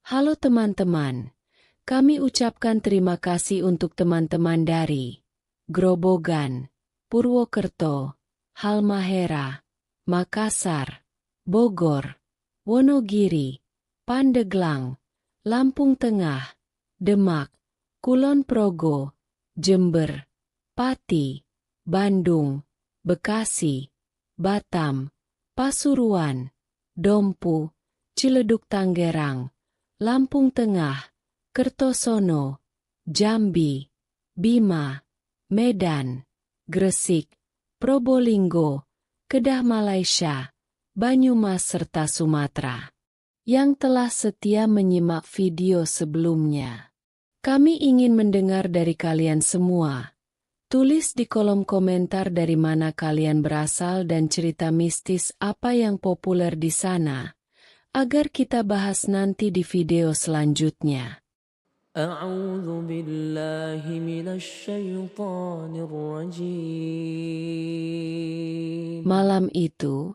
Halo teman-teman, kami ucapkan terima kasih untuk teman-teman dari Grobogan, Purwokerto, Halmahera, Makassar, Bogor, Wonogiri, Pandeglang, Lampung Tengah, Demak, Kulon Progo, Jember, Pati, Bandung, Bekasi, Batam, Pasuruan, Dompu, Ciledug Tangerang, Lampung Tengah, Kertosono, Jambi, Bima, Medan, Gresik, Probolinggo, Kedah Malaysia, Banyumas serta Sumatera yang telah setia menyimak video sebelumnya. Kami ingin mendengar dari kalian semua. Tulis di kolom komentar dari mana kalian berasal dan cerita mistis apa yang populer di sana, agar kita bahas nanti di video selanjutnya. A'udzu billahi minasy syaithanir rajim. Malam itu,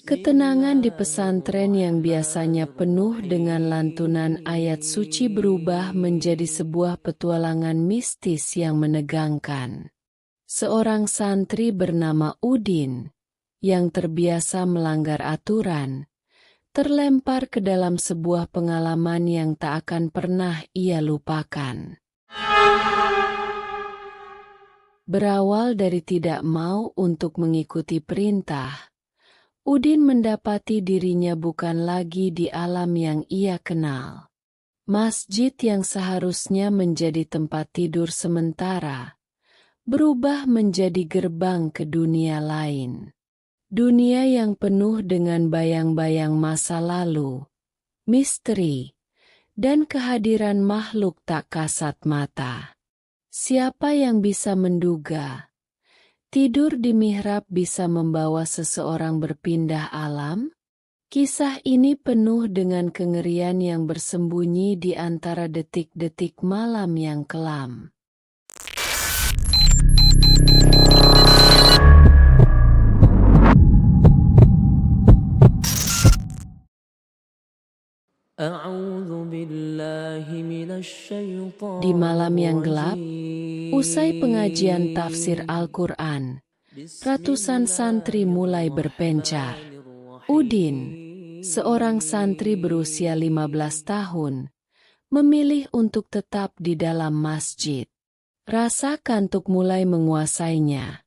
ketenangan di pesantren yang biasanya penuh dengan lantunan ayat suci berubah menjadi sebuah petualangan mistis yang menegangkan. Seorang santri bernama Udin, yang terbiasa melanggar aturan, terlempar ke dalam sebuah pengalaman yang tak akan pernah ia lupakan. Berawal dari tidak mau untuk mengikuti perintah, Udin mendapati dirinya bukan lagi di alam yang ia kenal. Masjid yang seharusnya menjadi tempat tidur sementara, berubah menjadi gerbang ke dunia lain. Dunia yang penuh dengan bayang-bayang masa lalu, misteri, dan kehadiran makhluk tak kasat mata. Siapa yang bisa menduga, tidur di mihrab bisa membawa seseorang berpindah alam? Kisah ini penuh dengan kengerian yang bersembunyi di antara detik-detik malam yang kelam. Di malam yang gelap, usai pengajian tafsir Al-Quran, ratusan santri mulai berpencar. Udin, seorang santri berusia 15 tahun, memilih untuk tetap di dalam masjid. Rasa kantuk mulai menguasainya,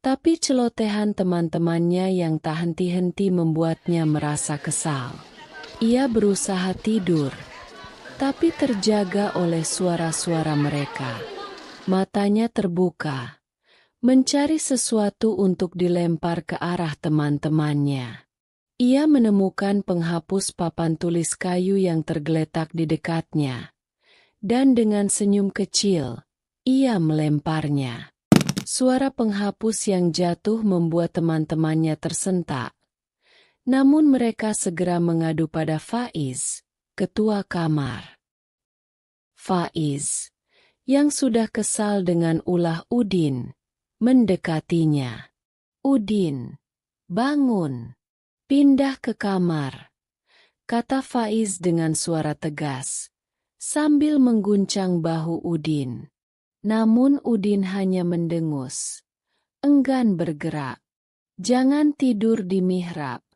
tapi celotehan teman-temannya yang tak henti-henti membuatnya merasa kesal. Ia berusaha tidur, tapi terjaga oleh suara-suara mereka. Matanya terbuka, mencari sesuatu untuk dilempar ke arah teman-temannya. Ia menemukan penghapus papan tulis kayu yang tergeletak di dekatnya, dan dengan senyum kecil, ia melemparnya. Suara penghapus yang jatuh membuat teman-temannya tersentak. Namun mereka segera mengadu pada Faiz, ketua kamar. Faiz, yang sudah kesal dengan ulah Udin, mendekatinya. "Udin, bangun, pindah ke kamar," kata Faiz dengan suara tegas, sambil mengguncang bahu Udin. Namun Udin hanya mendengus, enggan bergerak. "Jangan tidur di mihrab,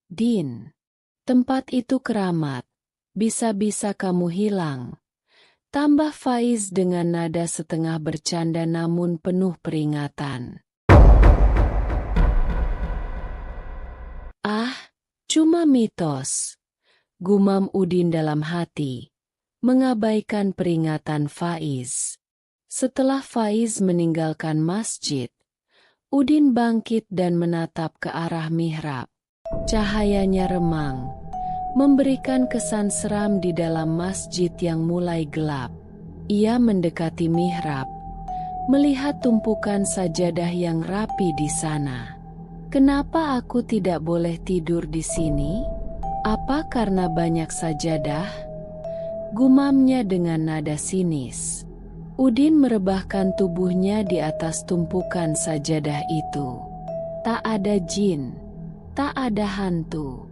Din. Tempat itu keramat, bisa-bisa kamu hilang," tambah Faiz dengan nada setengah bercanda namun penuh peringatan. "Ah, cuma mitos," gumam Udin dalam hati, mengabaikan peringatan Faiz. Setelah Faiz meninggalkan masjid, Udin bangkit dan menatap ke arah mihrab. Cahayanya remang, memberikan kesan seram di dalam masjid yang mulai gelap. Ia mendekati mihrab, melihat tumpukan sajadah yang rapi di sana. "Kenapa aku tidak boleh tidur di sini? Apa karena banyak sajadah?" gumamnya dengan nada sinis. Udin merebahkan tubuhnya di atas tumpukan sajadah itu. Tak ada jin, tak ada hantu,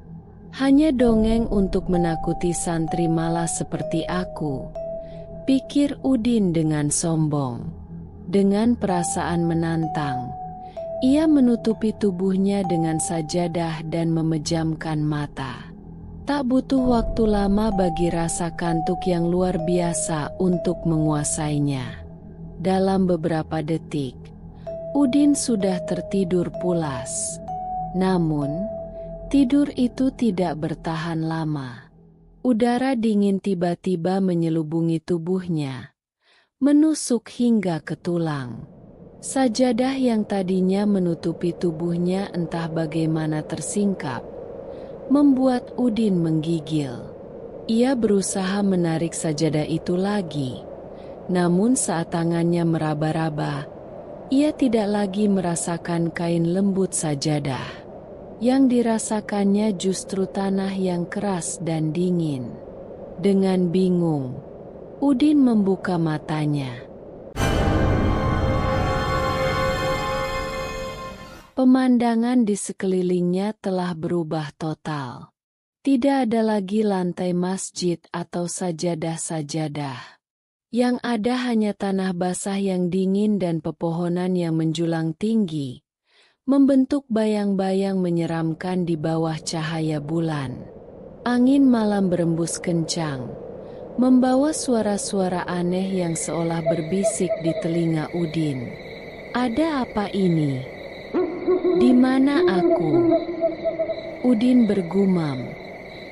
Hanya dongeng untuk menakuti santri malas seperti aku, pikir Udin dengan sombong. Dengan perasaan menantang, ia menutupi tubuhnya dengan sajadah dan memejamkan mata. Tak butuh waktu lama bagi rasa kantuk yang luar biasa untuk menguasainya. Dalam beberapa detik, Udin sudah tertidur pulas. Namun, tidur itu tidak bertahan lama. Udara dingin tiba-tiba menyelubungi tubuhnya, menusuk hingga ke tulang. Sajadah yang tadinya menutupi tubuhnya entah bagaimana tersingkap, membuat Udin menggigil. Ia berusaha menarik sajadah itu lagi, namun saat tangannya meraba-raba, ia tidak lagi merasakan kain lembut sajadah. Yang dirasakannya justru tanah yang keras dan dingin. Dengan bingung, Udin membuka matanya. Pemandangan di sekelilingnya telah berubah total. Tidak ada lagi lantai masjid atau sajadah-sajadah. Yang ada hanya tanah basah yang dingin dan pepohonan yang menjulang tinggi, membentuk bayang-bayang menyeramkan di bawah cahaya bulan. Angin malam berembus kencang, membawa suara-suara aneh yang seolah berbisik di telinga Udin. Ada apa ini? Di mana aku? Udin bergumam.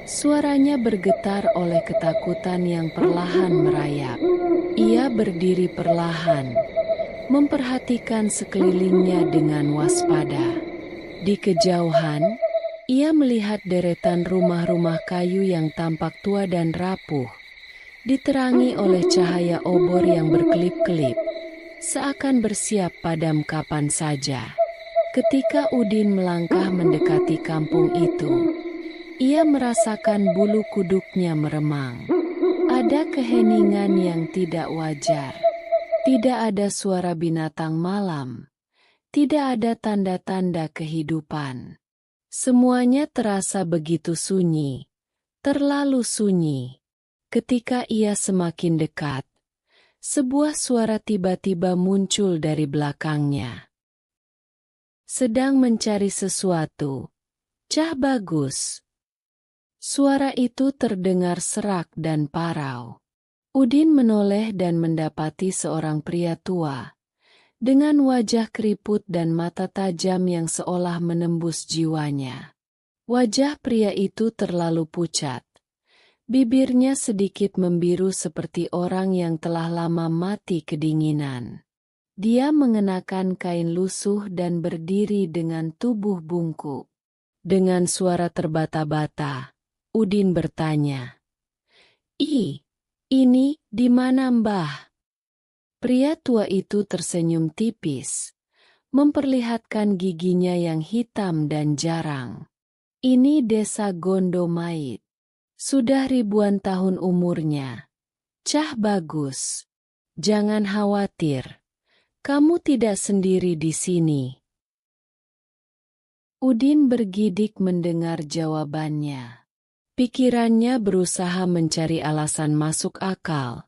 Suaranya bergetar oleh ketakutan yang perlahan merayap. Ia berdiri perlahan, memperhatikan sekelilingnya dengan waspada. Di kejauhan, ia melihat deretan rumah-rumah kayu yang tampak tua dan rapuh, diterangi oleh cahaya obor yang berkelip-kelip, seakan bersiap padam kapan saja. Ketika Udin melangkah mendekati kampung itu, ia merasakan bulu kuduknya meremang. Ada keheningan yang tidak wajar. Tidak ada suara binatang malam. Tidak ada tanda-tanda kehidupan. Semuanya terasa begitu sunyi. Terlalu sunyi. Ketika ia semakin dekat, sebuah suara tiba-tiba muncul dari belakangnya. Sedang mencari sesuatu. Cah bagus. Suara itu terdengar serak dan parau. Udin menoleh dan mendapati seorang pria tua, dengan wajah keriput dan mata tajam yang seolah menembus jiwanya. Wajah pria itu terlalu pucat. Bibirnya sedikit membiru seperti orang yang telah lama mati kedinginan. Dia mengenakan kain lusuh dan berdiri dengan tubuh bungkuk. Dengan suara terbata-bata, Udin bertanya, ini di mana Mbah?" Pria tua itu tersenyum tipis, memperlihatkan giginya yang hitam dan jarang. "Ini desa Gondomait. Sudah ribuan tahun umurnya. Cah bagus. Jangan khawatir. Kamu tidak sendiri di sini." Udin bergidik mendengar jawabannya. Pikirannya berusaha mencari alasan masuk akal.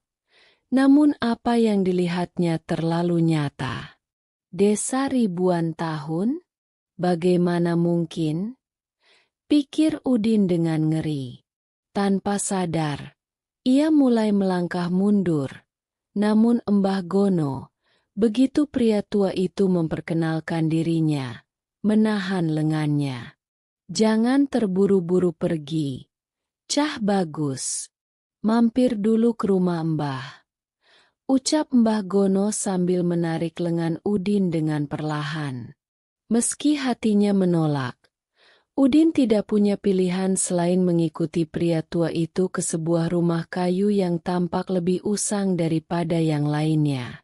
Namun apa yang dilihatnya terlalu nyata. Desa ribuan tahun? Bagaimana mungkin? Pikir Udin dengan ngeri. Tanpa sadar, ia mulai melangkah mundur. Namun Mbah Gono, begitu pria tua itu memperkenalkan dirinya, menahan lengannya. "Jangan terburu-buru pergi. Cah bagus. Mampir dulu ke rumah Mbah," ucap Mbah Gono sambil menarik lengan Udin dengan perlahan. Meski hatinya menolak, Udin tidak punya pilihan selain mengikuti pria tua itu ke sebuah rumah kayu yang tampak lebih usang daripada yang lainnya.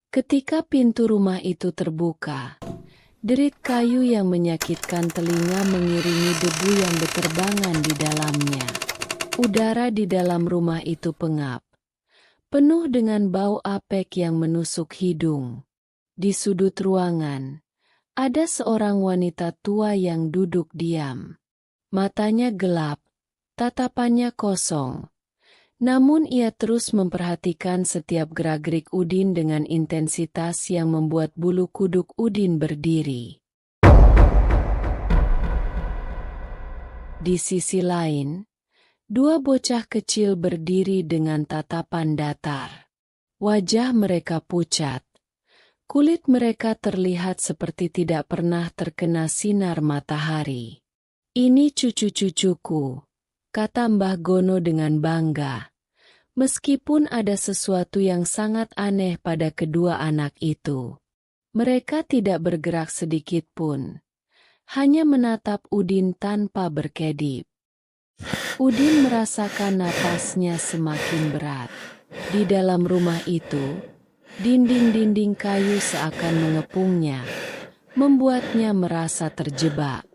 Ketika pintu rumah itu terbuka, derit kayu yang menyakitkan telinga mengiringi debu yang berterbangan di dalamnya. Udara di dalam rumah itu pengap, penuh dengan bau apek yang menusuk hidung. Di sudut ruangan, ada seorang wanita tua yang duduk diam. Matanya gelap, tatapannya kosong. Namun ia terus memperhatikan setiap gerak-gerik Udin dengan intensitas yang membuat bulu kuduk Udin berdiri. Di sisi lain, dua bocah kecil berdiri dengan tatapan datar. Wajah mereka pucat. Kulit mereka terlihat seperti tidak pernah terkena sinar matahari. "Ini cucu-cucuku," kata Mbah Gono dengan bangga. Meskipun ada sesuatu yang sangat aneh pada kedua anak itu. Mereka tidak bergerak sedikit pun. Hanya menatap Udin tanpa berkedip. Udin merasakan napasnya semakin berat. Di dalam rumah itu, dinding-dinding kayu seakan mengepungnya, membuatnya merasa terjebak.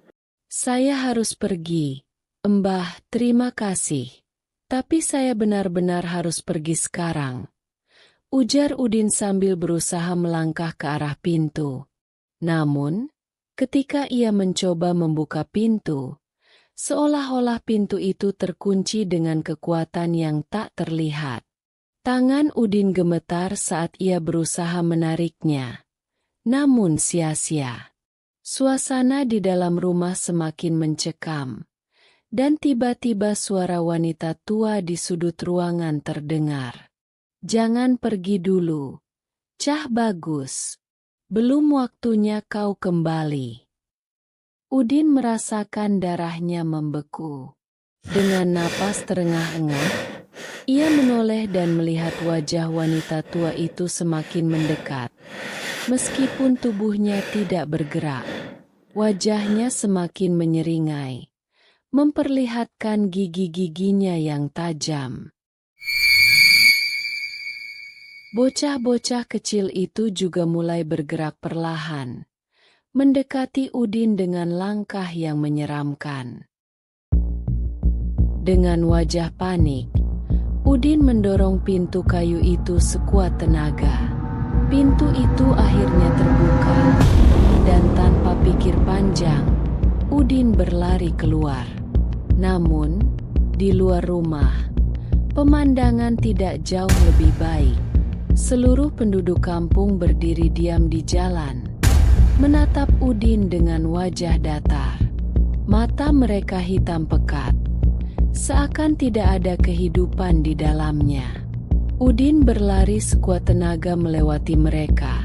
"Saya harus pergi, Mbah, terima kasih. Tapi saya benar-benar harus pergi sekarang," ujar Udin sambil berusaha melangkah ke arah pintu. Namun, ketika ia mencoba membuka pintu, seolah-olah pintu itu terkunci dengan kekuatan yang tak terlihat. Tangan Udin gemetar saat ia berusaha menariknya. Namun sia-sia. Suasana di dalam rumah semakin mencekam. Dan tiba-tiba suara wanita tua di sudut ruangan terdengar. "Jangan pergi dulu, Cah Bagus. Belum waktunya kau kembali." Udin merasakan darahnya membeku. Dengan napas terengah-engah, ia menoleh dan melihat wajah wanita tua itu semakin mendekat. Meskipun tubuhnya tidak bergerak, wajahnya semakin menyeringai, memperlihatkan gigi-giginya yang tajam. Bocah-bocah kecil itu juga mulai bergerak perlahan, mendekati Udin dengan langkah yang menyeramkan. Dengan wajah panik, Udin mendorong pintu kayu itu sekuat tenaga. Pintu itu akhirnya terbuka, dan tanpa pikir panjang, Udin berlari keluar. Namun, di luar rumah, pemandangan tidak jauh lebih baik. Seluruh penduduk kampung berdiri diam di jalan, menatap Udin dengan wajah datar. Mata mereka hitam pekat, seakan tidak ada kehidupan di dalamnya. Udin berlari sekuat tenaga melewati mereka.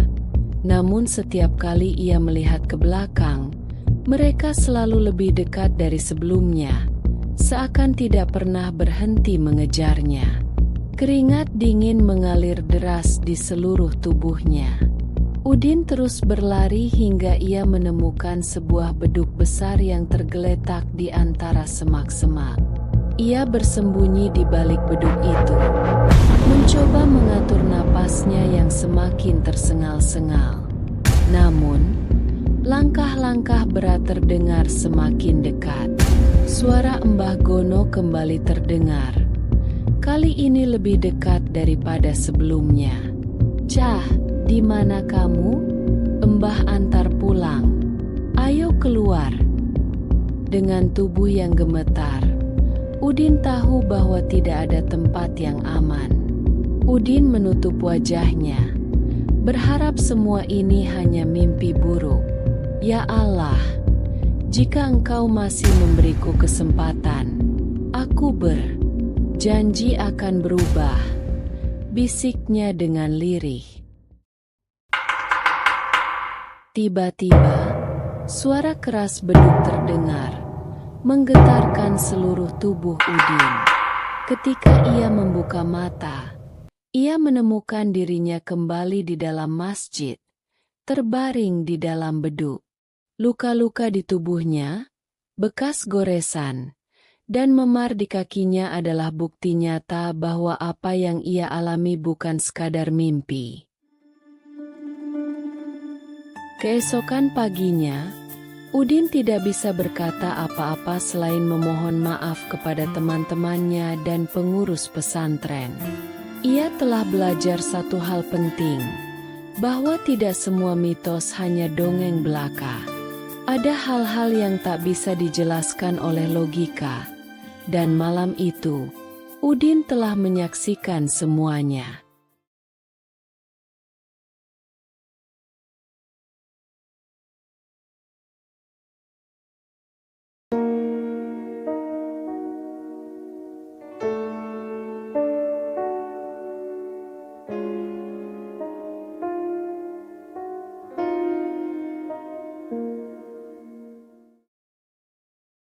Namun setiap kali ia melihat ke belakang, mereka selalu lebih dekat dari sebelumnya, seakan tidak pernah berhenti mengejarnya. Keringat dingin mengalir deras di seluruh tubuhnya. Udin terus berlari hingga ia menemukan sebuah beduk besar yang tergeletak di antara semak-semak. Ia bersembunyi di balik beduk itu, mencoba mengatur napasnya yang semakin tersengal-sengal. Namun, langkah-langkah berat terdengar semakin dekat. Suara Mbah Gono kembali terdengar. Kali ini lebih dekat daripada sebelumnya. "Cah, di mana kamu? Mbah antar pulang. Ayo keluar." Dengan tubuh yang gemetar, Udin tahu bahwa tidak ada tempat yang aman. Udin menutup wajahnya, berharap semua ini hanya mimpi buruk. "Ya Allah, jika Engkau masih memberiku kesempatan, aku janji akan berubah," bisiknya dengan lirih. Tiba-tiba, suara keras beduk terdengar, menggetarkan seluruh tubuh Udin. Ketika ia membuka mata, ia menemukan dirinya kembali di dalam masjid, terbaring di dalam beduk. Luka-luka di tubuhnya, bekas goresan, dan memar di kakinya adalah bukti nyata bahwa apa yang ia alami bukan sekadar mimpi. Keesokan paginya, Udin tidak bisa berkata apa-apa selain memohon maaf kepada teman-temannya dan pengurus pesantren. Ia telah belajar satu hal penting, bahwa tidak semua mitos hanya dongeng belaka. Ada hal-hal yang tak bisa dijelaskan oleh logika, dan malam itu, Udin telah menyaksikan semuanya.